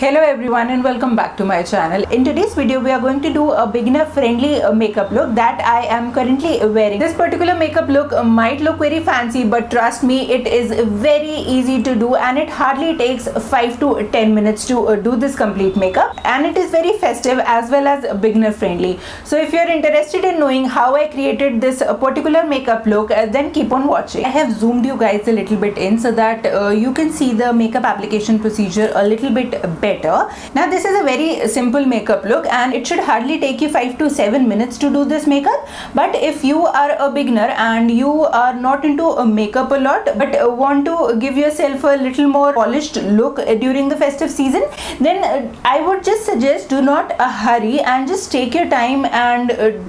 Hello everyone and welcome back to my channel. In today's video we are going to do a beginner friendly makeup look that I am currently wearing. This particular makeup look might look very fancy, but trust me, it is very easy to do and it hardly takes 5 to 10 minutes to do this complete makeup, and it is very festive as well as beginner friendly. So if you are interested in knowing how I created this particular makeup look, then keep on watching. I have zoomed you guys a little bit in so that you can see the makeup application procedure a little bit better. Now this is a very simple makeup look and it should hardly take you 5 to 7 minutes to do this makeup. But if you are a beginner and you are not into makeup a lot but want to give yourself a little more polished look during the festive season, then I would just suggest do not hurry and just take your time and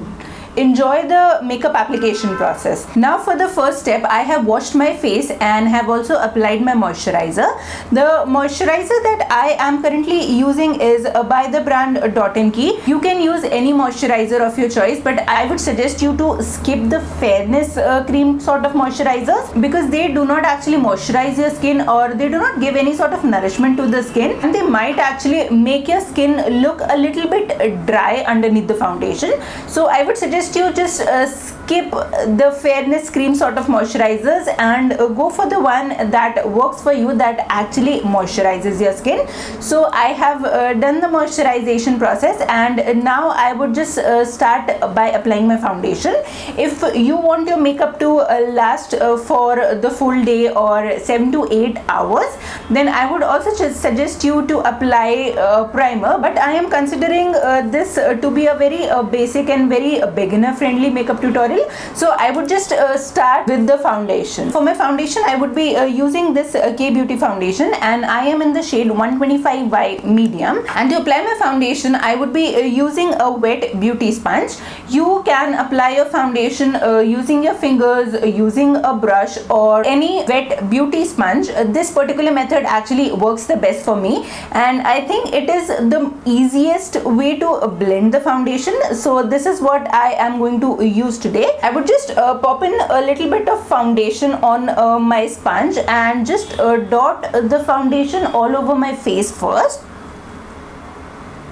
enjoy the makeup application process. Now for the first step, I have washed my face and have also applied my moisturizer. The moisturizer that I am currently using is by the brand Dot & Key. You can use any moisturizer of your choice, but I would suggest you to skip the fairness cream sort of moisturizers because they do not actually moisturize your skin, or they do not give any sort of nourishment to the skin, and they might actually make your skin look a little bit dry underneath the foundation. So I would suggest you just skip the fairness cream sort of moisturizers and go for the one that works for you, that actually moisturizes your skin. So I have done the moisturization process and now I would just start by applying my foundation. If you want your makeup to last for the full day or 7 to 8 hours, then I would also just suggest you to apply primer, but I am considering this to be a very basic and very beginner friendly makeup tutorial, so I would just start with the foundation. For my foundation I would be using this K Beauty foundation and I am in the shade 125Y medium, and to apply my foundation I would be using a wet beauty sponge. You can apply your foundation using your fingers, using a brush or any wet beauty sponge. This particular method actually works the best for me and I think it is the easiest way to blend the foundation. So this is what I am going to use today. I would just pop in a little bit of foundation on my sponge and just dot the foundation all over my face first,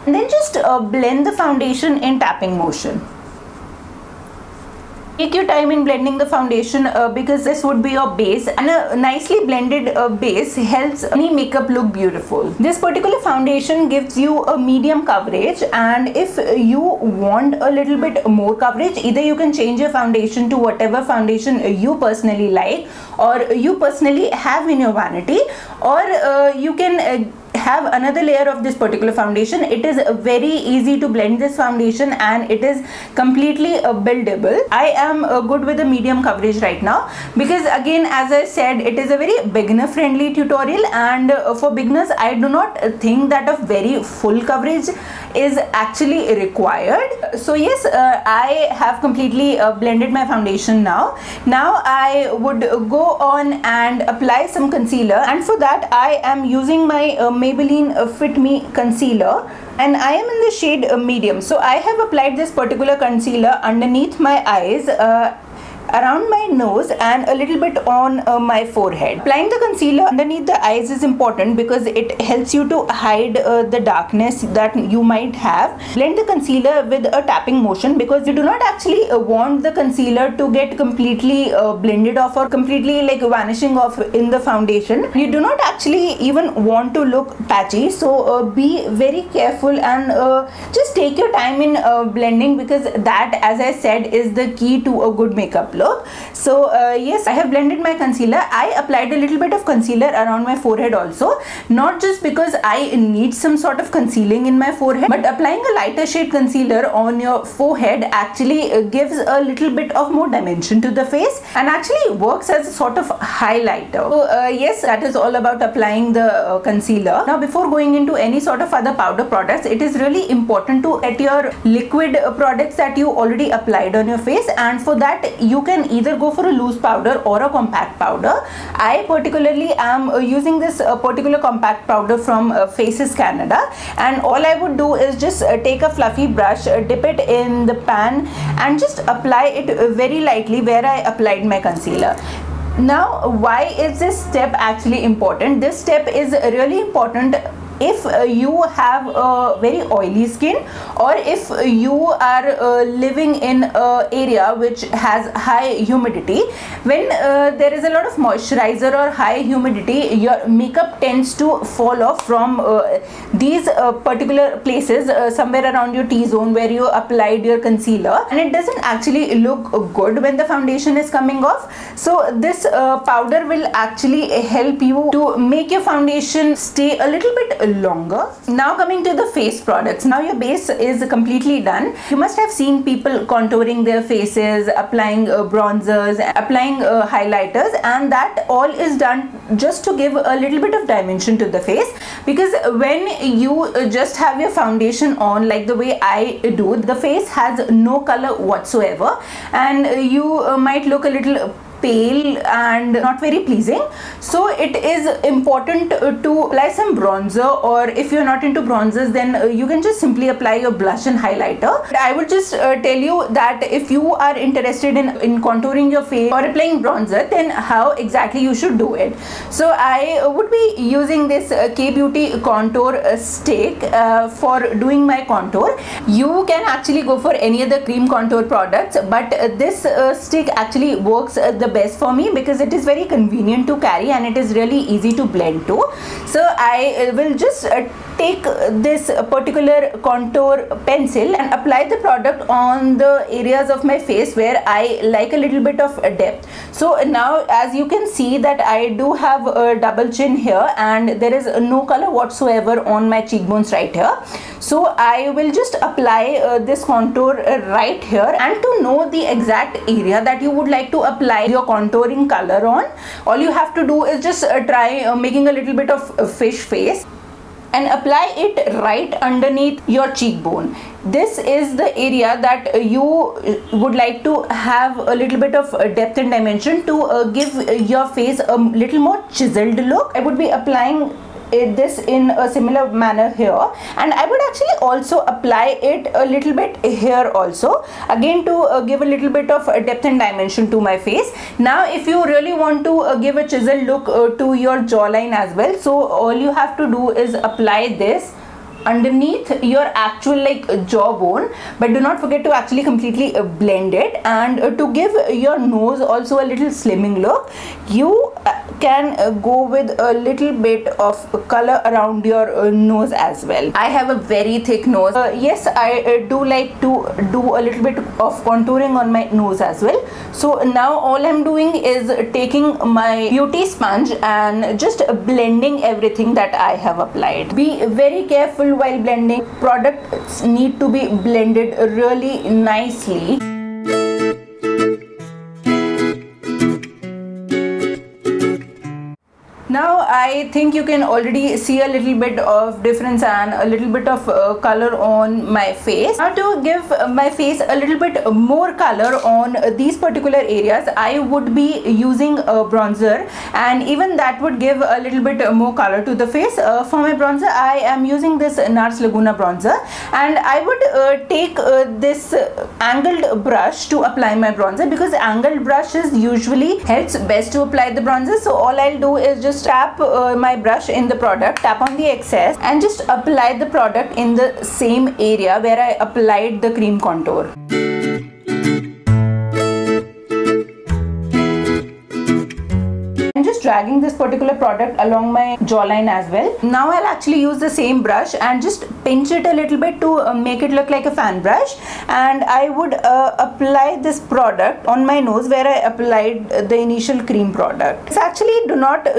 and then just blend the foundation in tapping motion. Take your time in blending the foundation because this would be your base, and a nicely blended base helps any makeup look beautiful. This particular foundation gives you a medium coverage, and if you want a little bit more coverage, either you can change your foundation to whatever foundation you personally like or you personally have in your vanity, or you can have another layer of this particular foundation. It is very easy to blend this foundation and it is completely buildable. I am good with the medium coverage right now because, again, as I said, it is a very beginner friendly tutorial, and for beginners I do not think that a very full coverage is actually required. So yes, I have completely blended my foundation now. Now I would go on and apply some concealer, and for that I am using my Maybelline Fit Me concealer, and I am in the shade medium. So I have applied this particular concealer underneath my eyes, around my nose and a little bit on my forehead. Applying the concealer underneath the eyes is important because it helps you to hide the darkness that you might have. Blend the concealer with a tapping motion because you do not actually want the concealer to get completely blended off or completely like vanishing off in the foundation. You do not actually even want to look patchy, so be very careful and just take your time in blending, because that, as I said, is the key to a good makeup look. So yes, I have blended my concealer. I applied a little bit of concealer around my forehead also, not just because I need some sort of concealing in my forehead, but applying a lighter shade concealer on your forehead actually gives a little bit of more dimension to the face and actually works as a sort of highlighter. So yes, that is all about applying the concealer. Now before going into any sort of other powder products, it is really important to get your liquid products that you already applied on your face, and for that you can either go for a loose powder or a compact powder. I particularly am using this particular compact powder from Faces Canada, and all I would do is just take a fluffy brush, dip it in the pan and just apply it very lightly where I applied my concealer. Now, why is this step actually important? This step is really important if you have a very oily skin, or if you are living in an area which has high humidity. When there is a lot of moisturizer or high humidity, your makeup tends to fall off from these particular places, somewhere around your T-zone where you applied your concealer, and it doesn't actually look good when the foundation is coming off. So this powder will actually help you to make your foundation stay a little bit longer. Now coming to the face products. Now your base is completely done. You must have seen people contouring their faces, applying bronzers, applying highlighters, and that all is done just to give a little bit of dimension to the face. Because when you just have your foundation on like the way I do, the face has no color whatsoever, and you might look a little pale and not very pleasing. So it is important to apply some bronzer, or if you're not into bronzers, then you can just simply apply your blush and highlighter. But I would just tell you that if you are interested in contouring your face or applying bronzer, then how exactly you should do it. So I would be using this K-Beauty contour stick for doing my contour. You can actually go for any other cream contour products, but this stick actually works the best for me because it is very convenient to carry and it is really easy to blend to. So I will just take this particular contour pencil and apply the product on the areas of my face where I like a little bit of depth. So now, as you can see, that I do have a double chin here and there is no color whatsoever on my cheekbones right here. So I will just apply this contour right here, and to know the exact area that you would like to apply your contouring color on, all you have to do is just try making a little bit of fish face and apply it right underneath your cheekbone. This is the area that you would like to have a little bit of depth and dimension to give your face a little more chiseled look. I would be applying this in a similar manner here, and I would actually also apply it a little bit here also, again to give a little bit of depth and dimension to my face. Now if you really want to give a chiseled look to your jawline as well, so all you have to do is apply this underneath your actual jawbone, but do not forget to actually completely blend it. And to give your nose also a little slimming look, you can go with a little bit of color around your nose as well. I have a very thick nose. Yes, I do like to do a little bit of contouring on my nose as well. So now all I'm doing is taking my beauty sponge and just blending everything that I have applied. Be very careful while blending. Products need to be blended really nicely. Now I think you can already see a little bit of difference and a little bit of color on my face. Now to give my face a little bit more color on these particular areas, I would be using a bronzer, and even that would give a little bit more color to the face. For my bronzer, I am using this NARS Laguna bronzer, and I would take this angled brush to apply my bronzer, because angled brushes usually helps best to apply the bronzer. So all I'll do is just tap my brush in the product, tap on the excess, and just apply the product in the same area where I applied the cream contour. I'm just dragging this particular product along my jawline as well. Now I'll actually use the same brush and just pinch it a little bit to make it look like a fan brush, and I would apply this product on my nose where I applied the initial cream product. This actually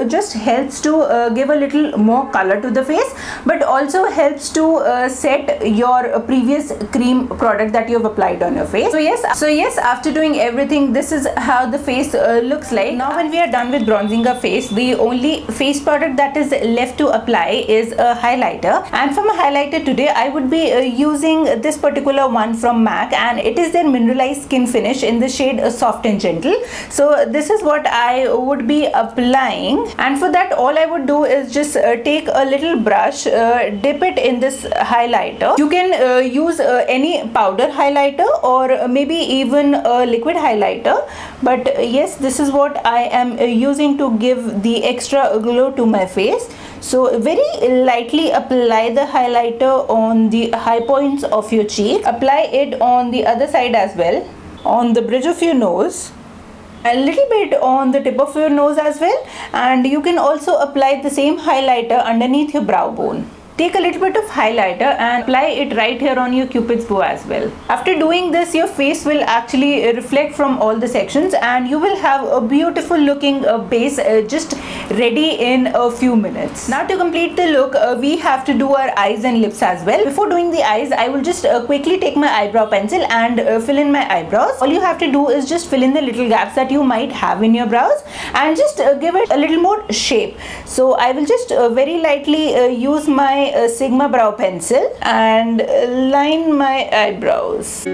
just helps to give a little more color to the face, but also helps to set your previous cream product that you have applied on your face. So yes, after doing everything, this is how the face looks like. Now when we are done with bronzing our face, the only face product that is left to apply is a highlighter. And for my highlighter today, I would be using this particular one from MAC, and it is their mineralized skin finish in the shade Soft and Gentle. So this is what I would be applying, and for that all I would do is just take a little brush, dip it in this highlighter. You can use any powder highlighter or maybe even a liquid highlighter, but yes, this is what I am using to give the extra glow to my face. So very lightly apply the highlighter on the high points of your cheek. Apply it on the other side as well, on the bridge of your nose, a little bit on the tip of your nose as well, and you can also apply the same highlighter underneath your brow bone. Take a little bit of highlighter and apply it right here on your cupid's bow as well. After doing this, your face will actually reflect from all the sections and you will have a beautiful looking base just ready in a few minutes. Now to complete the look, we have to do our eyes and lips as well. Before doing the eyes, I will just quickly take my eyebrow pencil and fill in my eyebrows. All you have to do is just fill in the little gaps that you might have in your brows and just give it a little more shape. So I will just very lightly use my Sigma brow pencil and line my eyebrows.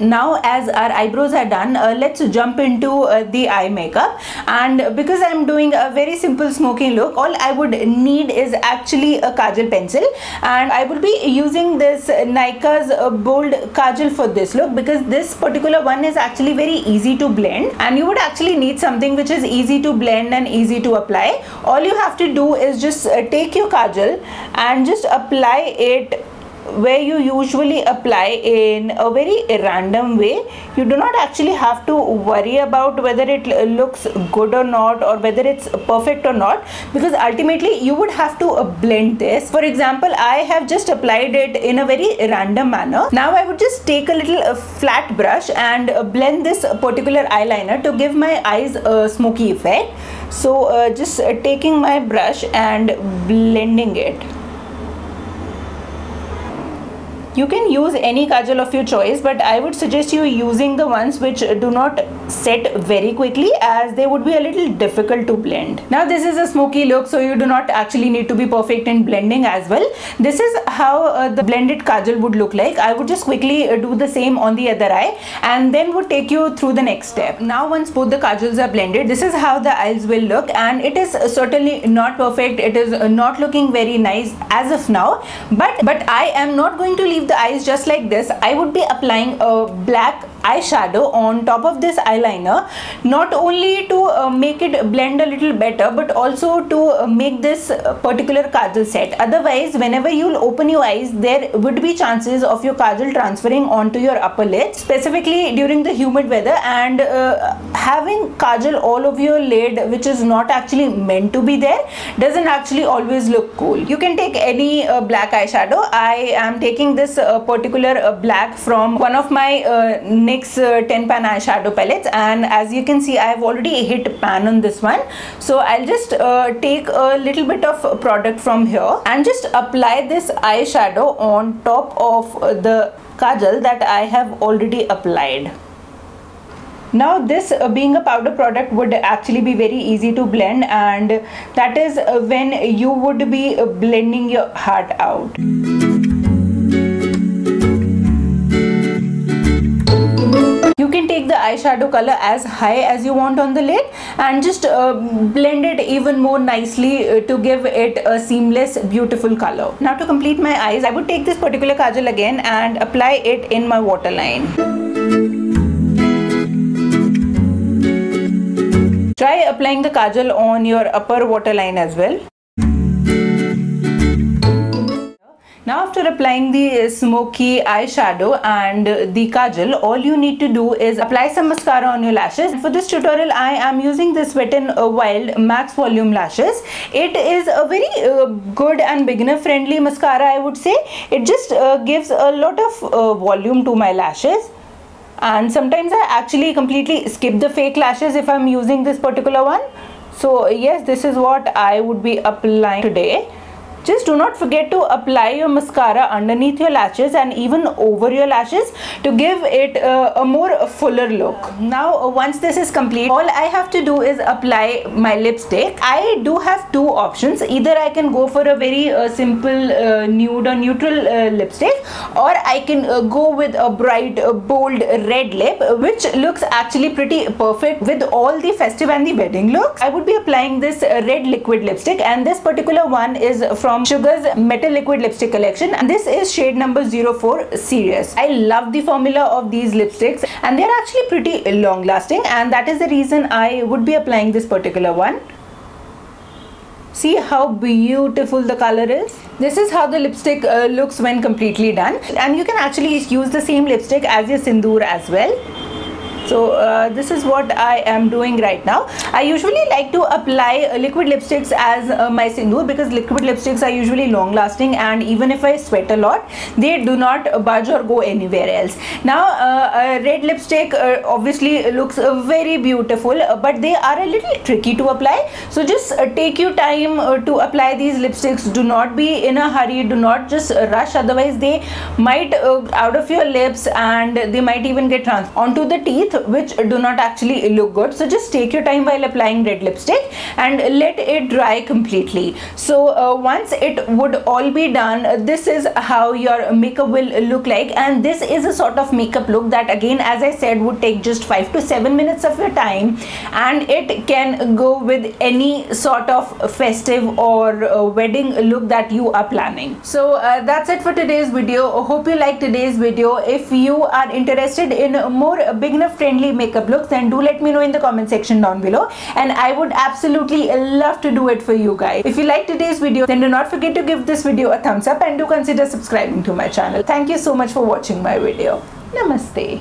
Now as our eyebrows are done, let's jump into the eye makeup. And because I'm doing a very simple smoky look, all I would need is actually a kajal pencil, and I would be using this Nykaa's bold kajal for this look because this particular one is actually very easy to blend, and you would actually need something which is easy to blend and easy to apply. All you have to do is just take your kajal and just apply it where you usually apply in a very random way. You do not actually have to worry about whether it looks good or not, or whether it's perfect or not, because ultimately you would have to blend this. For example, I have just applied it in a very random manner. Now I would just take a little flat brush and blend this particular eyeliner to give my eyes a smoky effect. So just taking my brush and blending it. You can use any kajal of your choice, but I would suggest you using the ones which do not set very quickly, as they would be a little difficult to blend. Now this is a smoky look, so you do not actually need to be perfect in blending as well. This is how the blended kajal would look like. I would just quickly do the same on the other eye and then would take you through the next step. Now once both the kajals are blended, this is how the eyes will look, and it is certainly not perfect. It is not looking very nice as of now, but I am not going to leave the eyes just like this. I would be applying a black eyeshadow on top of this eyeliner, not only to make it blend a little better, but also to make this particular kajal set. Otherwise, whenever you'll open your eyes, there would be chances of your kajal transferring onto your upper lid, specifically during the humid weather, and having kajal all over your lid which is not actually meant to be there doesn't actually always look cool. You can take any black eyeshadow. I am taking this particular black from one of my NYX 10 pan eyeshadow palettes, and as you can see, I have already hit pan on this one. So I'll just take a little bit of product from here and just apply this eyeshadow on top of the kajal that I have already applied. Now this being a powder product would actually be very easy to blend, and that is when you would be blending your heart out. You can take the eyeshadow color as high as you want on the lid and just blend it even more nicely to give it a seamless, beautiful color. Now to complete my eyes, I would take this particular kajal again and apply it in my waterline. Try applying the kajal on your upper waterline as well. Now after applying the smoky eyeshadow and the kajal, all you need to do is apply some mascara on your lashes. For this tutorial, I am using this Wet n Wild Max Volume Lashes. It is a very good and beginner friendly mascara, I would say. It just gives a lot of volume to my lashes. And sometimes I actually completely skip the fake lashes if I'm using this particular one. So yes, this is what I would be applying today. Just do not forget to apply your mascara underneath your lashes and even over your lashes to give it a more fuller look. Now once this is complete, all I have to do is apply my lipstick. I do have two options. Either I can go for a very simple nude or neutral lipstick, or I can go with a bright bold red lip, which looks actually pretty perfect with all the festive and the wedding looks. I would be applying this red liquid lipstick, and this particular one is from Sugar's Metal Liquid Lipstick collection, and this is shade number 04 Serious. I love the formula of these lipsticks, and they're actually pretty long lasting, and that is the reason I would be applying this particular one. See how beautiful the color is. This is how the lipstick looks when completely done, and you can actually use the same lipstick as your sindoor as well. So this is what I am doing right now. I usually like to apply liquid lipsticks as my sindoor, because liquid lipsticks are usually long lasting, and even if I sweat a lot, they do not budge or go anywhere else. Now red lipstick obviously looks very beautiful, but they are a little tricky to apply. So just take your time to apply these lipsticks. Do not be in a hurry, do not just rush, otherwise they might out of your lips, and they might even get onto the teeth, which do not actually look good. So just take your time while applying red lipstick and let it dry completely. So once it would all be done, this is how your makeup will look like, and this is a sort of makeup look that, again, as I said, would take just 5 to 7 minutes of your time, and it can go with any sort of festive or wedding look that you are planning. So that's it for today's video. Hope you liked today's video. If you are interested in more beginner friendly makeup looks, then do let me know in the comment section down below, and I would absolutely love to do it for you guys. If you like today's video, then do not forget to give this video a thumbs up, and do consider subscribing to my channel. Thank you so much for watching my video. Namaste.